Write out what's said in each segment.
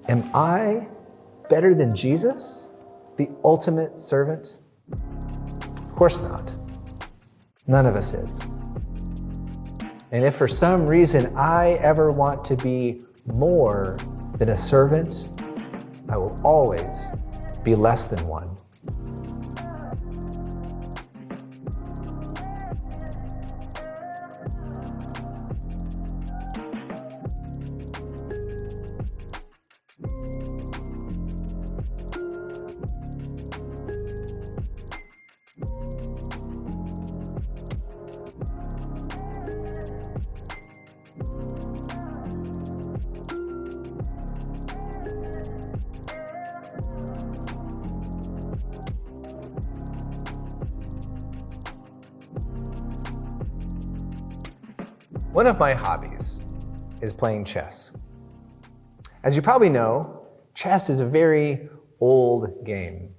Am I better than Jesus, the ultimate servant? Of course not. None of us is. And if for some reason I ever want to be more than a servant, I will always be less than one. One of my hobbies is playing chess. As you probably know, chess is a very old game,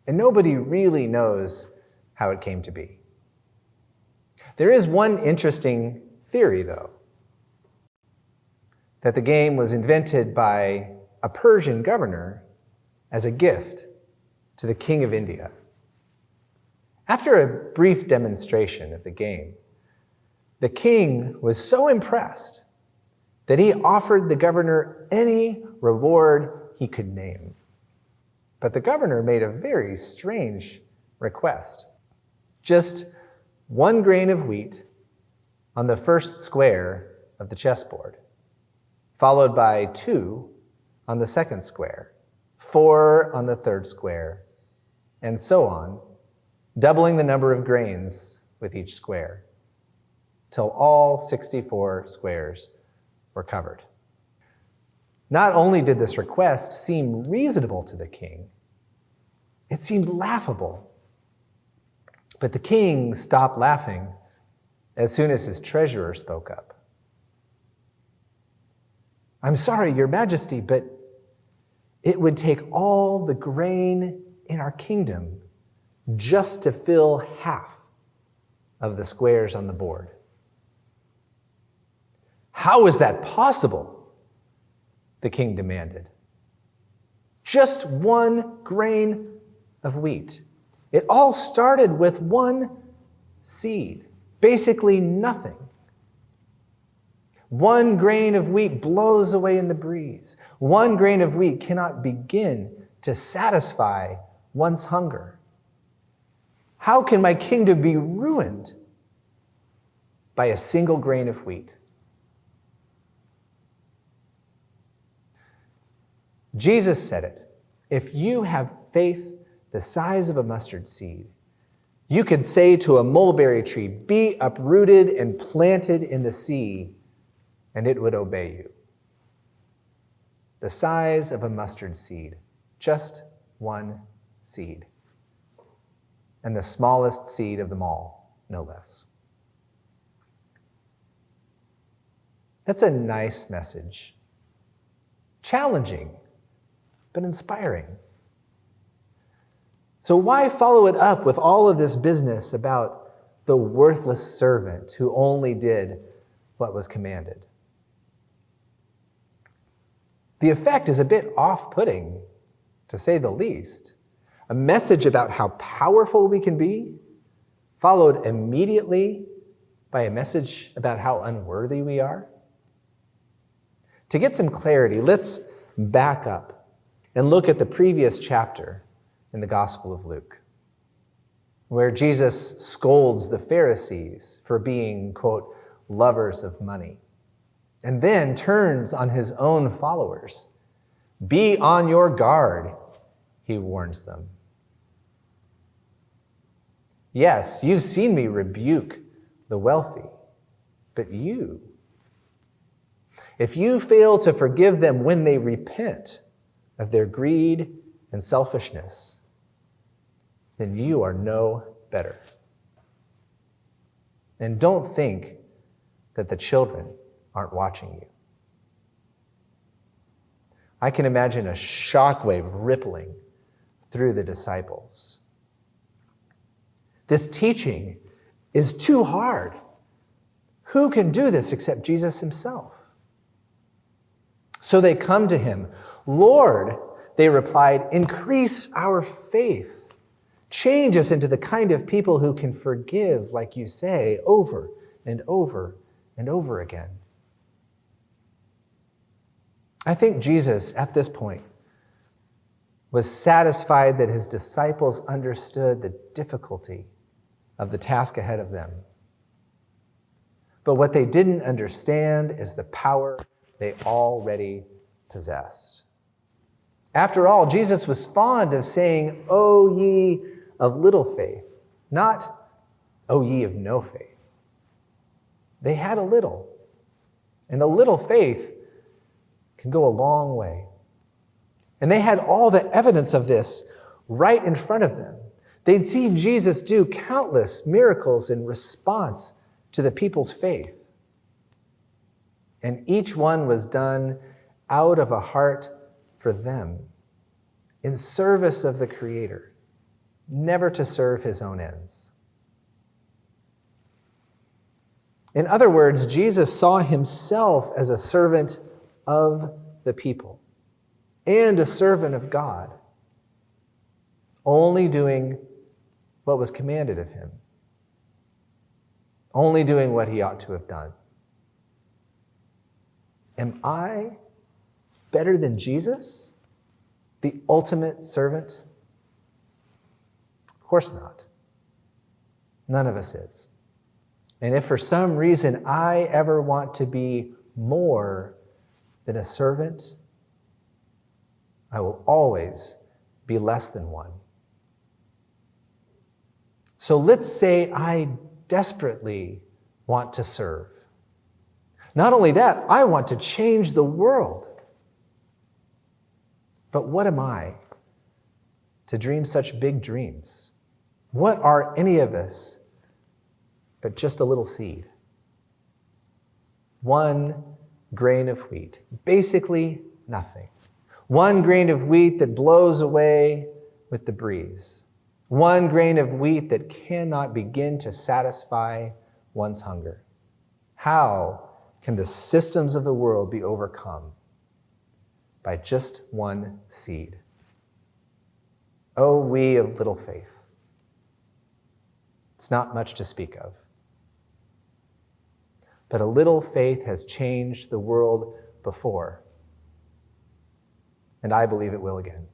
and nobody really knows how it came to be. There is one interesting theory, though, that the game was invented by a Persian governor as a gift to the King of India. After a brief demonstration of the game, the king was so impressed that he offered the governor any reward he could name. But the governor made a very strange request. Just 1 grain of wheat on the first square of the chessboard, followed by 2 on the second square, 4 on the third square, and so on, doubling the number of grains with each square, till all 64 squares were covered. Not only did this request seem reasonable to the king, it seemed laughable. But the king stopped laughing as soon as his treasurer spoke up. "I'm sorry, Your Majesty, but it would take all the grain in our kingdom just to fill half of the squares on the board." "How is that possible?" the king demanded. "Just 1 grain of wheat. It all started with 1 seed, basically nothing. 1 grain of wheat blows away in the breeze. 1 grain of wheat cannot begin to satisfy one's hunger. How can my kingdom be ruined by a single grain of wheat?" Jesus said it. If you have faith the size of a mustard seed, you could say to a mulberry tree, "Be uprooted and planted in the sea," and it would obey you. The size of a mustard seed, just 1 seed. And the smallest seed of them all, no less. That's a nice message. Challenging, but inspiring. So why follow it up with all of this business about the worthless servant who only did what was commanded? The effect is a bit off-putting, to say the least. A message about how powerful we can be, followed immediately by a message about how unworthy we are. To get some clarity, let's back up and look at the previous chapter in the Gospel of Luke, where Jesus scolds the Pharisees for being, quote, lovers of money, and then turns on his own followers. "Be on your guard," he warns them. "Yes, you've seen me rebuke the wealthy, but if you fail to forgive them when they repent of their greed and selfishness, then you are no better. And don't think that the children aren't watching you." I can imagine a shockwave rippling through the disciples. This teaching is too hard. Who can do this except Jesus himself? So they come to him, Lord, they replied, increase our faith. Change us into the kind of people who can forgive, like you say, over and over and over again. I think Jesus, at this point, was satisfied that his disciples understood the difficulty of the task ahead of them. But what they didn't understand is the power they already possessed. After all, Jesus was fond of saying, "O ye of little faith," not "O ye of no faith." They had a little, and a little faith can go a long way. And they had all the evidence of this right in front of them. They'd seen Jesus do countless miracles in response to the people's faith. And each one was done out of a heart for them, in service of the Creator, never to serve his own ends. In other words, Jesus saw himself as a servant of the people and a servant of God, only doing what was commanded of him, only doing what he ought to have done. Am I better than Jesus, the ultimate servant? Of course not. None of us is. And if for some reason I ever want to be more than a servant, I will always be less than one. So let's say I desperately want to serve. Not only that, I want to change the world. But what am I to dream such big dreams? What are any of us but just a little seed? One grain of wheat, basically nothing. One grain of wheat that blows away with the breeze. One grain of wheat that cannot begin to satisfy one's hunger. How can the systems of the world be overcome? By just one seed. Oh, we of little faith. It's not much to speak of. But a little faith has changed the world before, and I believe it will again.